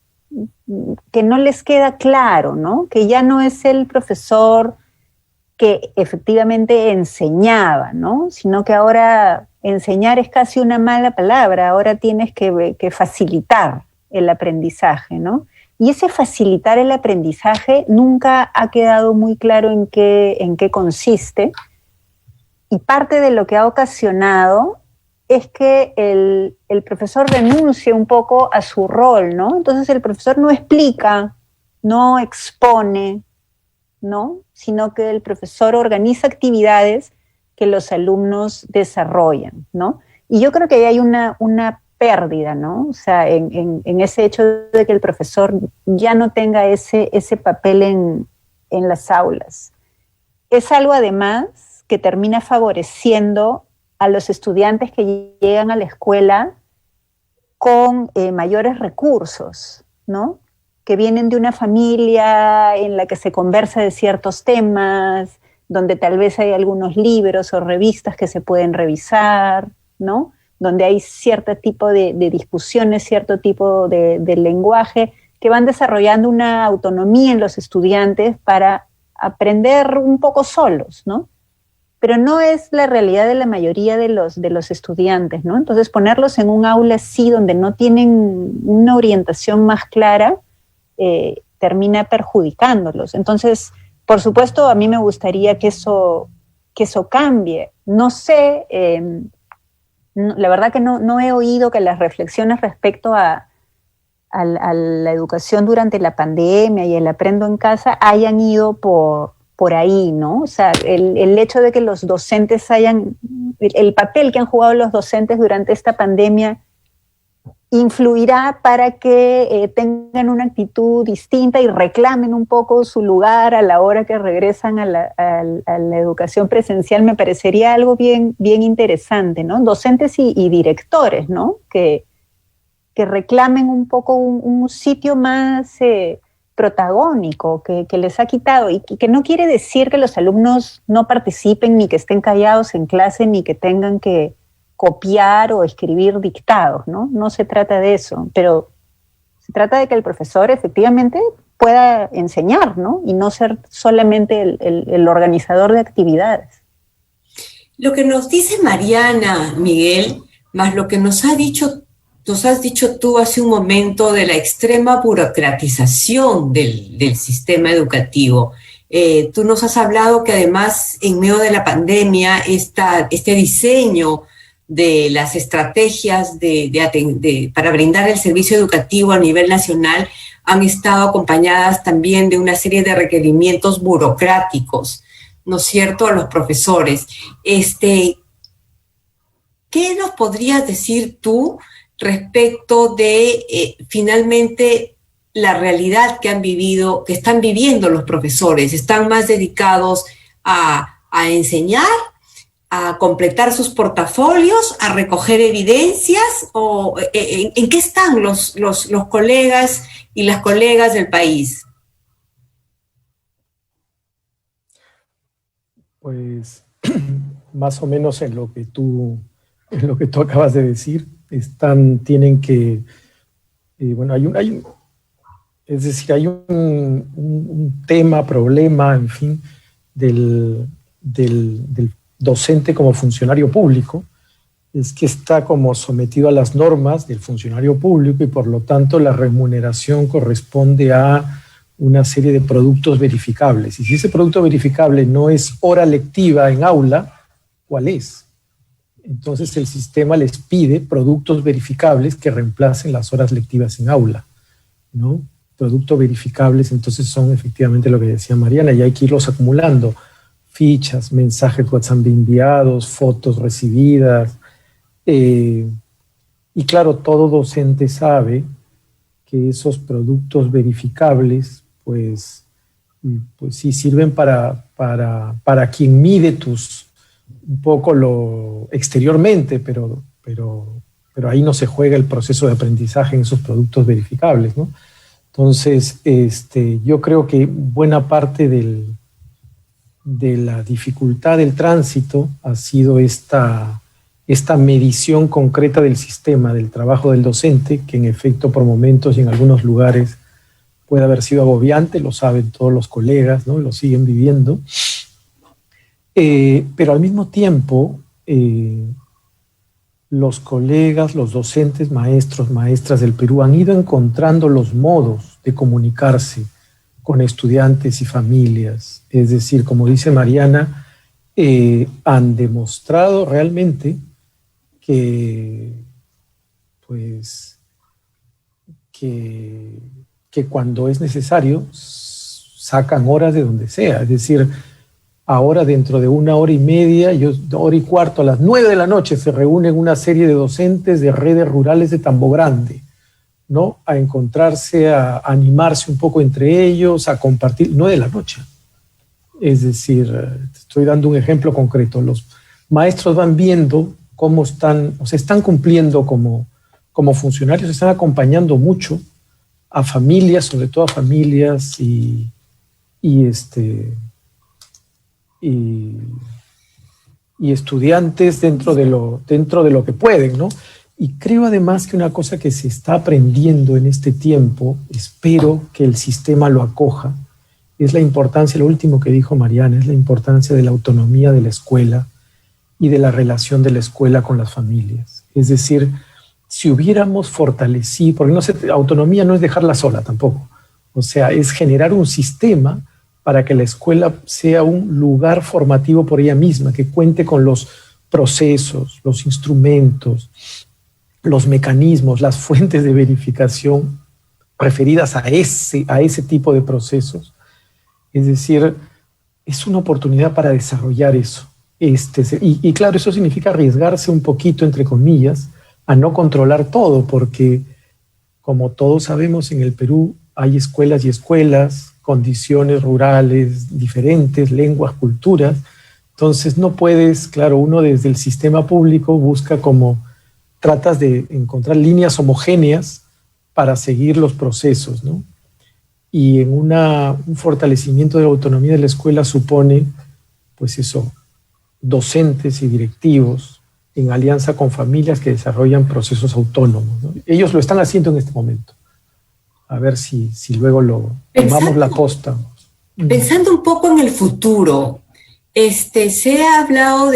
que no les queda claro, ¿no? Que ya no es el profesor que efectivamente enseñaba, ¿no? Sino que ahora enseñar es casi una mala palabra, ahora tienes que facilitar el aprendizaje, ¿no? Y ese facilitar el aprendizaje nunca ha quedado muy claro en qué consiste, y parte de lo que ha ocasionado es que el profesor renuncia un poco a su rol, ¿no? Entonces el profesor no explica, no expone, ¿no? Sino que el profesor organiza actividades que los alumnos desarrollan, ¿no? Y yo creo que ahí hay una pérdida, ¿no? O sea, en ese hecho de que el profesor ya no tenga ese papel en las aulas. Es algo además que termina favoreciendo a los estudiantes que llegan a la escuela con mayores recursos, ¿no? Que vienen de una familia en la que se conversa de ciertos temas, donde tal vez hay algunos libros o revistas que se pueden revisar, ¿no? Donde hay cierto tipo de discusiones, cierto tipo de lenguaje, que van desarrollando una autonomía en los estudiantes para aprender un poco solos, ¿no? Pero no es la realidad de la mayoría de los estudiantes, ¿no? Entonces ponerlos en un aula así, donde no tienen una orientación más clara, termina perjudicándolos. Entonces, por supuesto, a mí me gustaría que eso cambie. No sé, la verdad que no he oído que las reflexiones respecto a la educación durante la pandemia y el aprendo en casa hayan ido por ahí, ¿no? O sea, el hecho de que los docentes el papel que han jugado los docentes durante esta pandemia influirá para que tengan una actitud distinta y reclamen un poco su lugar a la hora que regresan a la educación presencial. Me parecería algo bien, bien interesante, ¿no? Docentes y directores, ¿no? Que reclamen un poco un sitio más protagónico que les ha quitado, y que no quiere decir que los alumnos no participen, ni que estén callados en clase, ni que tengan que copiar o escribir dictados, ¿no? No se trata de eso, pero se trata de que el profesor efectivamente pueda enseñar, ¿no? Y no ser solamente el organizador de actividades. Lo que nos dice Mariana, Miguel, más lo que nos has dicho tú hace un momento de la extrema burocratización del sistema educativo. Tú nos has hablado que además en medio de la pandemia este diseño de las estrategias para brindar el servicio educativo a nivel nacional han estado acompañadas también de una serie de requerimientos burocráticos, ¿no es cierto?, a los profesores. ¿Qué nos podrías decir tú respecto de finalmente la realidad que están viviendo los profesores? ¿Están más dedicados a enseñar, a completar sus portafolios, a recoger evidencias? ¿O en qué están los colegas y las colegas del país? Pues más o menos en lo que tú acabas de decir. Tienen que, bueno, es decir, hay un tema, problema, en fin, del docente como funcionario público, es que está como sometido a las normas del funcionario público y por lo tanto la remuneración corresponde a una serie de productos verificables. Y si ese producto verificable no es hora lectiva en aula, ¿cuál es? Entonces el sistema les pide productos verificables que reemplacen las horas lectivas en aula, ¿no? Productos verificables entonces son efectivamente lo que decía Mariana, y hay que irlos acumulando. Fichas, mensajes WhatsApp enviados, fotos recibidas. Y claro, todo docente sabe que esos productos verificables pues sí sirven para quien mide un poco lo exteriormente, pero ahí no se juega el proceso de aprendizaje en esos productos verificables, ¿no? Entonces, yo creo que buena parte de la dificultad del tránsito ha sido esta medición concreta del sistema, del trabajo del docente, que en efecto por momentos y en algunos lugares puede haber sido agobiante, lo saben todos los colegas, ¿no? Lo siguen viviendo. Pero al mismo tiempo, los colegas, los docentes, maestros, maestras del Perú han ido encontrando los modos de comunicarse con estudiantes y familias. Es decir, como dice Mariana, han demostrado realmente que cuando es necesario sacan horas de donde sea. Es decir, ahora dentro de 1 hora y media, 1 hora y cuarto, a las 9 de la noche se reúnen una serie de docentes de redes rurales de Tambo Grande, ¿no? A encontrarse, a animarse un poco entre ellos, a compartir, 9 de la noche. Es decir, estoy dando un ejemplo concreto. Los maestros van viendo cómo están cumpliendo como funcionarios, están acompañando mucho a familias, sobre todo a familias y estudiantes dentro de lo que pueden, ¿no? Y creo además que una cosa que se está aprendiendo en este tiempo, espero que el sistema lo acoja, es la importancia, lo último que dijo Mariana, es la importancia de la autonomía de la escuela y de la relación de la escuela con las familias. Es decir, si hubiéramos fortalecido, porque autonomía no es dejarla sola tampoco, o sea, es generar un sistema para que la escuela sea un lugar formativo por ella misma, que cuente con los procesos, los instrumentos, los mecanismos, las fuentes de verificación referidas a ese tipo de procesos. Es decir, es una oportunidad para desarrollar eso. Y claro, eso significa arriesgarse un poquito, entre comillas, a no controlar todo, porque como todos sabemos, en el Perú hay escuelas y escuelas, condiciones rurales diferentes, lenguas, culturas. Entonces no puedes, claro, uno desde el sistema público tratas de encontrar líneas homogéneas para seguir los procesos, ¿no? Y en un fortalecimiento de la autonomía de la escuela supone, pues eso, docentes y directivos en alianza con familias que desarrollan procesos autónomos, ¿no? Ellos lo están haciendo en este momento. A ver si luego tomamos la posta. Pensando un poco en el futuro, se ha hablado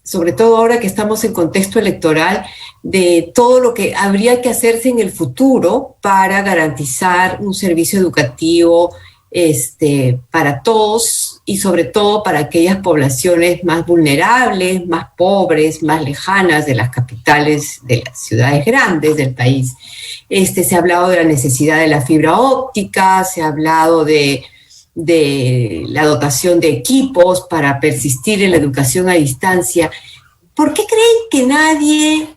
sobre todo ahora que estamos en contexto electoral, de todo lo que habría que hacerse en el futuro para garantizar un servicio educativo para todos y sobre todo para aquellas poblaciones más vulnerables, más pobres, más lejanas de las capitales de las ciudades grandes del país. Se ha hablado de la necesidad de la fibra óptica, se ha hablado de la dotación de equipos para persistir en la educación a distancia. ¿Por qué creen que nadie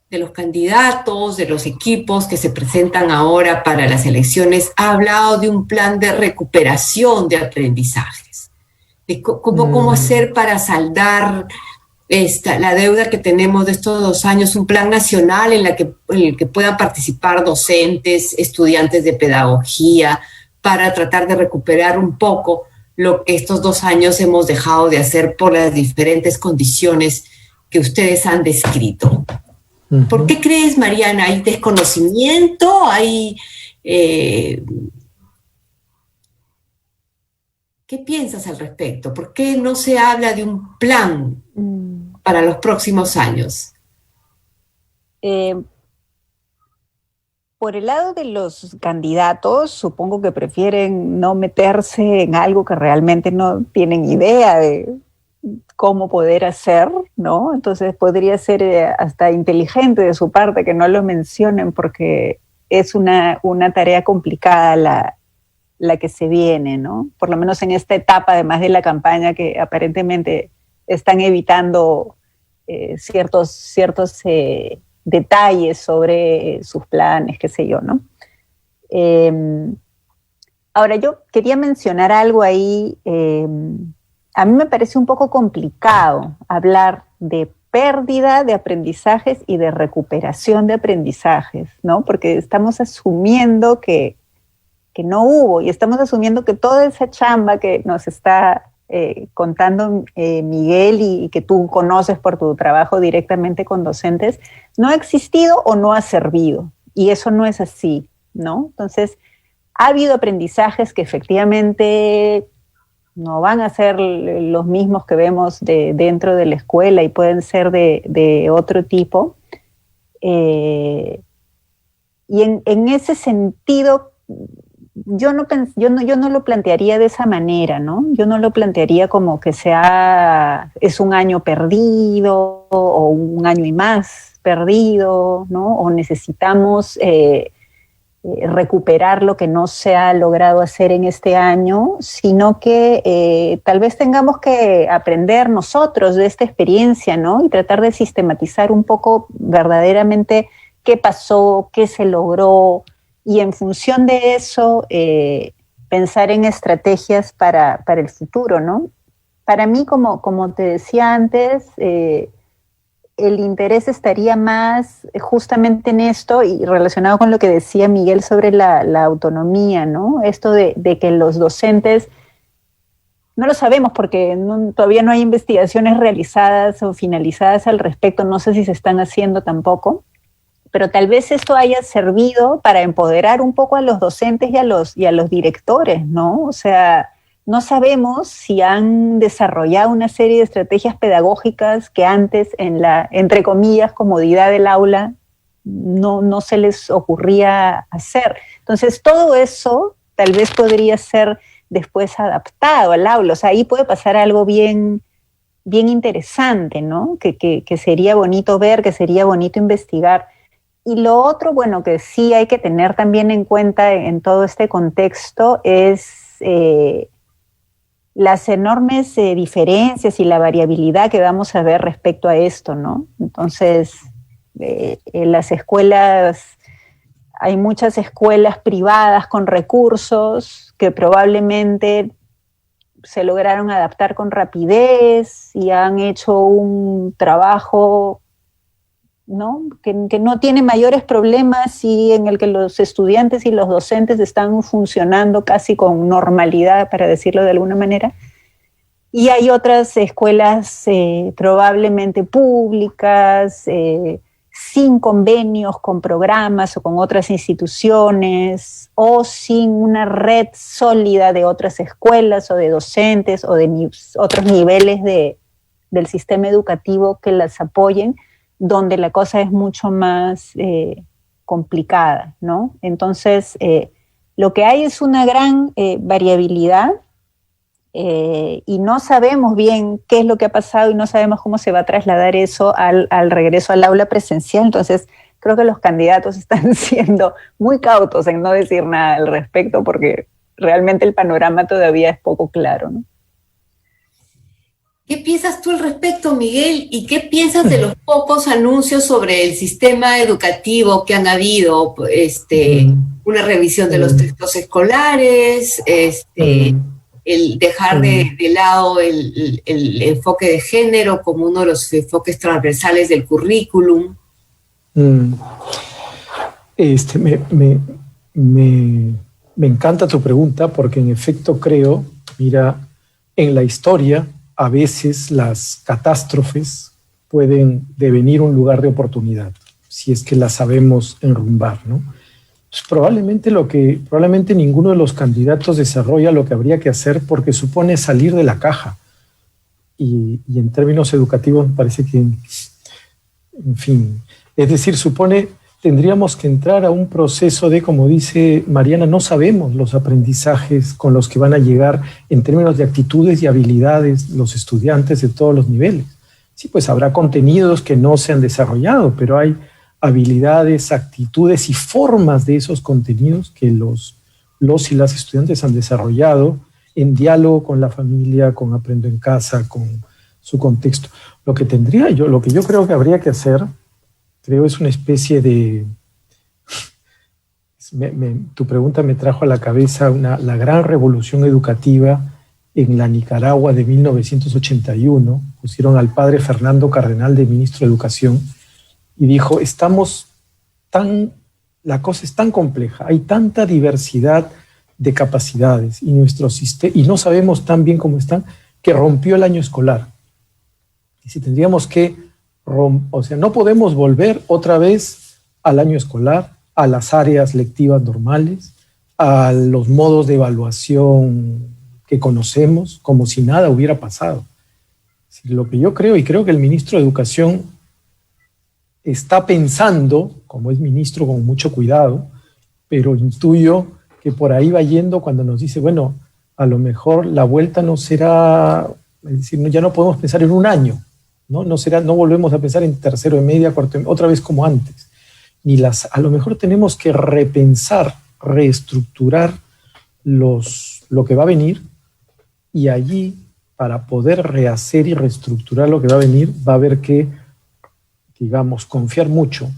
de los candidatos, de los equipos que se presentan ahora para las elecciones ha hablado de un plan de recuperación de aprendizajes? De cómo hacer para saldar la deuda que tenemos de estos 2 años, un plan nacional en el que puedan participar docentes, estudiantes de pedagogía, para tratar de recuperar un poco lo que estos 2 años hemos dejado de hacer por las diferentes condiciones que ustedes han descrito. Uh-huh. ¿Por qué crees, Mariana? ¿Hay desconocimiento? ¿Qué piensas al respecto? ¿Por qué no se habla de un plan para los próximos años? Por el lado de los candidatos, supongo que prefieren no meterse en algo que realmente no tienen idea de cómo poder hacer, ¿no? Entonces podría ser hasta inteligente de su parte que no lo mencionen, porque es una tarea complicada la que se viene, ¿no? Por lo menos en esta etapa, además de la campaña, que aparentemente están evitando ciertos detalles sobre sus planes, qué sé yo, ¿no? Ahora, yo quería mencionar algo ahí. A mí me parece un poco complicado hablar de pérdida de aprendizajes y de recuperación de aprendizajes, ¿no? Porque estamos asumiendo que no hubo, y estamos asumiendo que toda esa chamba que nos está contando Miguel y que tú conoces por tu trabajo directamente con docentes, no ha existido o no ha servido, y eso no es así, ¿no? Entonces, ha habido aprendizajes que efectivamente no van a ser los mismos que vemos dentro de la escuela y pueden ser de otro tipo. Y en ese sentido, yo no lo plantearía de esa manera, ¿no? Yo no lo plantearía como que es un año perdido o un año y más perdido, ¿no? O necesitamos recuperar lo que no se ha logrado hacer en este año, sino que tal vez tengamos que aprender nosotros de esta experiencia, ¿no? Y tratar de sistematizar un poco verdaderamente qué pasó, qué se logró, y en función de eso pensar en estrategias para el futuro, ¿no? Para mí, como te decía antes, el interés estaría más justamente en esto, y relacionado con lo que decía Miguel sobre la autonomía, ¿no? Esto de que los docentes, no lo sabemos porque todavía no hay investigaciones realizadas o finalizadas al respecto, no sé si se están haciendo tampoco, pero tal vez esto haya servido para empoderar un poco a los docentes y a los directores, ¿no? O sea, no sabemos si han desarrollado una serie de estrategias pedagógicas que antes, en la, entre comillas, comodidad del aula, no se les ocurría hacer. Entonces, todo eso tal vez podría ser después adaptado al aula. O sea, ahí puede pasar algo bien interesante, ¿no? Que sería bonito ver, que sería bonito investigar. Y lo otro, bueno, que sí hay que tener también en cuenta en todo este contexto es las enormes diferencias y la variabilidad que vamos a ver respecto a esto, ¿no? Entonces, en las escuelas, hay muchas escuelas privadas con recursos que probablemente se lograron adaptar con rapidez y han hecho un trabajo, ¿no? Que no tiene mayores problemas y en el que los estudiantes y los docentes están funcionando casi con normalidad, para decirlo de alguna manera. Y hay otras escuelas probablemente públicas, sin convenios con programas o con otras instituciones, o sin una red sólida de otras escuelas o de docentes o de otros niveles del sistema educativo que las apoyen, donde la cosa es mucho más complicada, ¿no? Entonces, lo que hay es una gran variabilidad y no sabemos bien qué es lo que ha pasado y no sabemos cómo se va a trasladar eso al regreso al aula presencial. Entonces, creo que los candidatos están siendo muy cautos en no decir nada al respecto, porque realmente el panorama todavía es poco claro, ¿no? ¿Qué piensas tú al respecto, Miguel? ¿Y qué piensas de los pocos anuncios sobre el sistema educativo que han habido? Una revisión de los textos escolares, el dejar de lado el enfoque de género como uno de los enfoques transversales del currículum. Me encanta tu pregunta, porque en efecto creo, mira, en la historia a veces las catástrofes pueden devenir un lugar de oportunidad, si es que las sabemos enrumbar, ¿no? Pues probablemente ninguno de los candidatos desarrolla lo que habría que hacer, porque supone salir de la caja. y en términos educativos me parece que, en fin, es decir, tendríamos que entrar a un proceso de, como dice Mariana, no sabemos los aprendizajes con los que van a llegar en términos de actitudes y habilidades los estudiantes de todos los niveles. Sí, pues habrá contenidos que no se han desarrollado, pero hay habilidades, actitudes y formas de esos contenidos que los y las estudiantes han desarrollado en diálogo con la familia, con Aprendo en Casa, con su contexto. Lo que yo creo que habría que hacer, creo, es una especie de... tu pregunta me trajo a la cabeza la gran revolución educativa en la Nicaragua de 1981. Pusieron al padre Fernando Cardenal de ministro de Educación y dijo, la cosa es tan compleja, hay tanta diversidad de capacidades y no sabemos tan bien cómo están, que rompió el año escolar. Y si tendríamos que no podemos volver otra vez al año escolar, a las áreas lectivas normales, a los modos de evaluación que conocemos, como si nada hubiera pasado. Lo que yo creo, y creo que el ministro de Educación está pensando, como es ministro con mucho cuidado, pero intuyo que por ahí va yendo cuando nos dice, bueno, a lo mejor la vuelta no será, es decir, ya no podemos pensar en un año, no volvemos a pensar en tercero de media, cuarto de media, otra vez como antes. A lo mejor tenemos que repensar, reestructurar lo que va a venir, y allí, para poder rehacer y reestructurar lo que va a venir, va a haber que, digamos, confiar mucho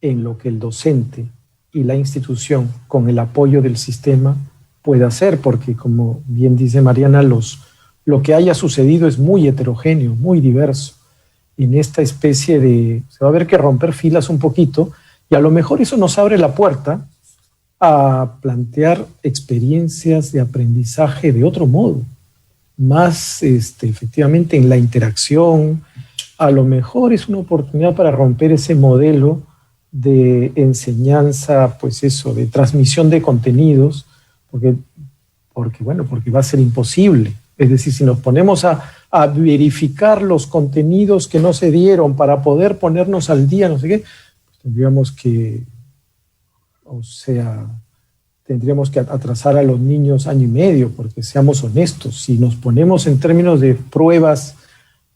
en lo que el docente y la institución, con el apoyo del sistema, puede hacer, porque, como bien dice Mariana, lo que haya sucedido es muy heterogéneo, muy diverso. En esta especie se va a haber que romper filas un poquito, y a lo mejor eso nos abre la puerta a plantear experiencias de aprendizaje de otro modo, más efectivamente en la interacción. A lo mejor es una oportunidad para romper ese modelo de enseñanza, pues eso, de transmisión de contenidos, porque va a ser imposible. Es decir, si nos ponemos a verificar los contenidos que no se dieron para poder ponernos al día, no sé qué, pues tendríamos que atrasar a los niños año y medio, porque seamos honestos, si nos ponemos en términos de pruebas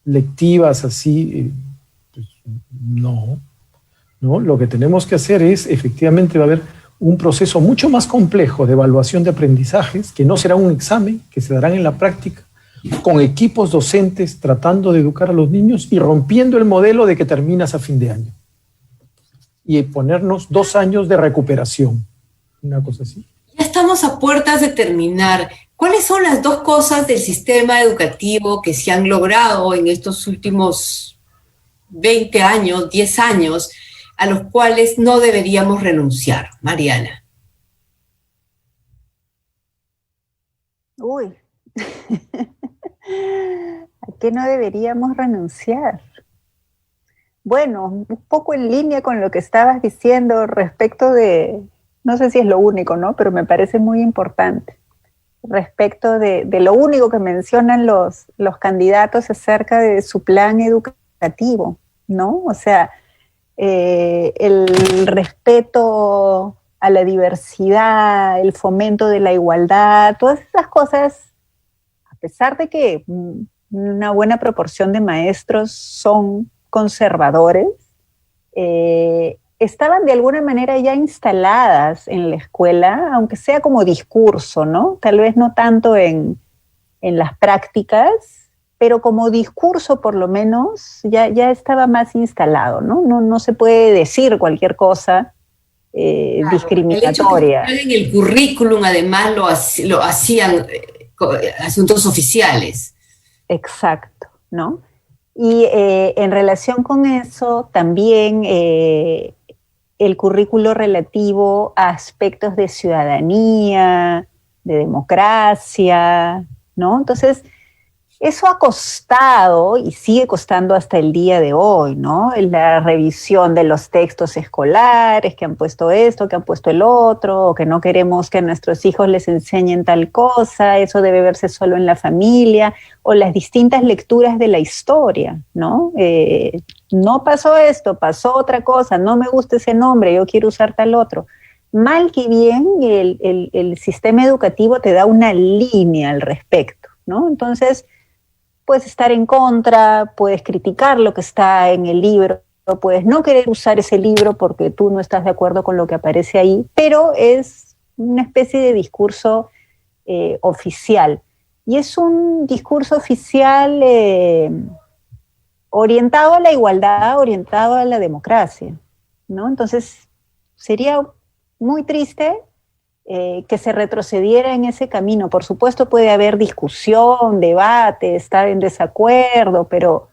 lectivas así, pues no. Lo que tenemos que hacer es, efectivamente, va a haber un proceso mucho más complejo de evaluación de aprendizajes, que no será un examen, que se darán en la práctica, con equipos docentes tratando de educar a los niños y rompiendo el modelo de que terminas a fin de año. Y ponernos 2 años de recuperación, una cosa así. Ya estamos a puertas de terminar. ¿Cuáles son las 2 cosas del sistema educativo que se han logrado en estos últimos 20 años, 10 años, a los cuales no deberíamos renunciar, Mariana? Uy, ¿a qué no deberíamos renunciar? Bueno, un poco en línea con lo que estabas diciendo respecto de, no sé si es lo único, ¿no? Pero me parece muy importante. Respecto de lo único que mencionan los candidatos acerca de su plan educativo, ¿no? O sea, el respeto a la diversidad, el fomento de la igualdad, todas esas cosas, a pesar de que una buena proporción de maestros son conservadores, estaban de alguna manera ya instaladas en la escuela, aunque sea como discurso, ¿no? Tal vez no tanto en las prácticas, pero como discurso por lo menos ya estaba más instalado, ¿no? No se puede decir cualquier cosa discriminatoria. El hecho que en el currículum además lo hacían asuntos oficiales. Exacto, ¿no? Y en relación con eso también el currículo relativo a aspectos de ciudadanía, de democracia, ¿no? Entonces, Eso ha costado y sigue costando hasta el día de hoy, ¿no? La revisión de los textos escolares, que han puesto esto, que han puesto el otro, o que no queremos que a nuestros hijos les enseñen tal cosa, eso debe verse solo en la familia, o las distintas lecturas de la historia, ¿no? No pasó esto, pasó otra cosa, no me gusta ese nombre, yo quiero usar tal otro. Mal que bien, el sistema educativo te da una línea al respecto, ¿no? Entonces, puedes estar en contra, puedes criticar lo que está en el libro, puedes no querer usar ese libro porque tú no estás de acuerdo con lo que aparece ahí, pero es una especie de discurso oficial. Y es un discurso oficial orientado a la igualdad, orientado a la democracia, ¿no? Entonces, sería muy triste que se retrocediera en ese camino. Por supuesto puede haber discusión, debate, estar en desacuerdo, pero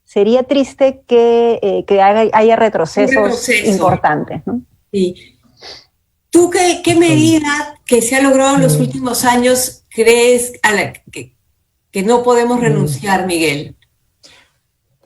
sería triste que haya retrocesos importantes, ¿no? Sí. ¿Tú qué medida que se ha logrado en los últimos años crees que no podemos renunciar, Miguel?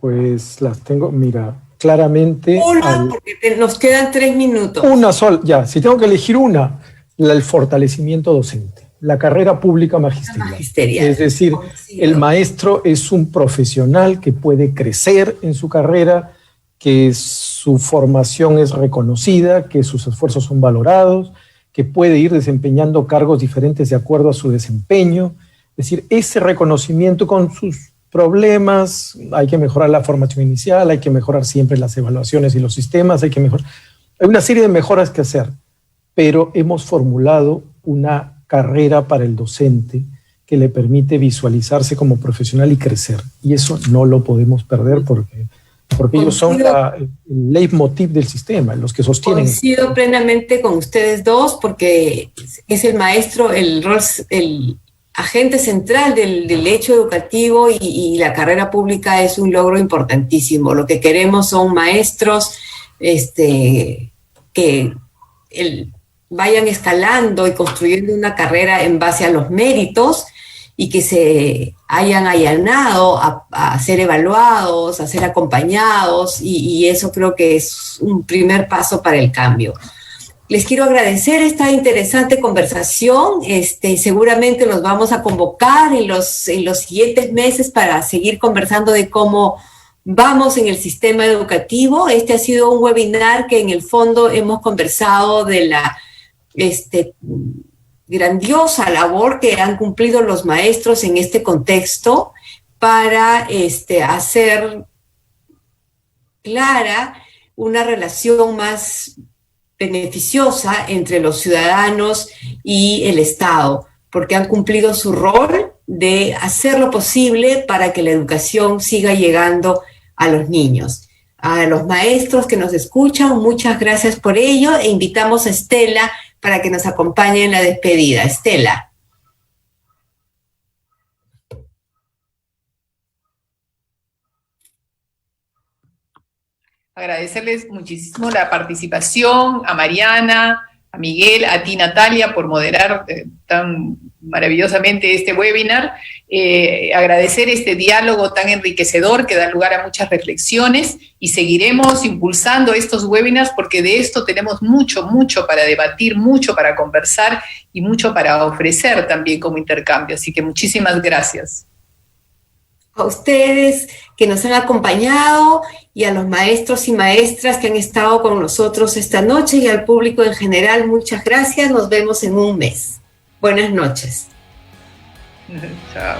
Pues las tengo, mira, claramente... porque nos quedan 3 minutos. Una sola, ya, si tengo que elegir una, el fortalecimiento docente, la carrera pública magisterial. Es decir, el maestro es un profesional que puede crecer en su carrera, que su formación es reconocida, que sus esfuerzos son valorados, que puede ir desempeñando cargos diferentes de acuerdo a su desempeño. Es decir, ese reconocimiento con sus problemas, hay que mejorar la formación inicial, hay que mejorar siempre las evaluaciones y los sistemas, hay una serie de mejoras que hacer, pero hemos formulado una carrera para el docente que le permite visualizarse como profesional y crecer, y eso no lo podemos perder porque ellos son el leitmotiv del sistema, los que sostienen. Coincido plenamente con ustedes dos porque es el maestro, el agente central del hecho educativo y la carrera pública es un logro importantísimo. Lo que queremos son maestros que vayan escalando y construyendo una carrera en base a los méritos y que se hayan allanado a ser evaluados, a ser acompañados, y eso creo que es un primer paso para el cambio. Les quiero agradecer esta interesante conversación. Seguramente los vamos a convocar en los siguientes meses para seguir conversando de cómo vamos en el sistema educativo. Este ha sido un webinar que en el fondo hemos conversado de la grandiosa labor que han cumplido los maestros en este contexto para hacer clara una relación más beneficiosa entre los ciudadanos y el Estado, porque han cumplido su rol de hacer lo posible para que la educación siga llegando a los niños. A los maestros que nos escuchan, muchas gracias por ello, e invitamos a Estela para que nos acompañe en la despedida. Estela. Agradecerles muchísimo la participación, a Mariana, a Miguel, a ti, Natalia, por moderar tan maravillosamente este webinar. Agradecer este diálogo tan enriquecedor que da lugar a muchas reflexiones, y seguiremos impulsando estos webinars porque de esto tenemos mucho para debatir, mucho para conversar y mucho para ofrecer también como intercambio. Así que muchísimas gracias. A ustedes que nos han acompañado y a los maestros y maestras que han estado con nosotros esta noche, y al público en general, muchas gracias. Nos vemos en un mes. Buenas noches. Chao.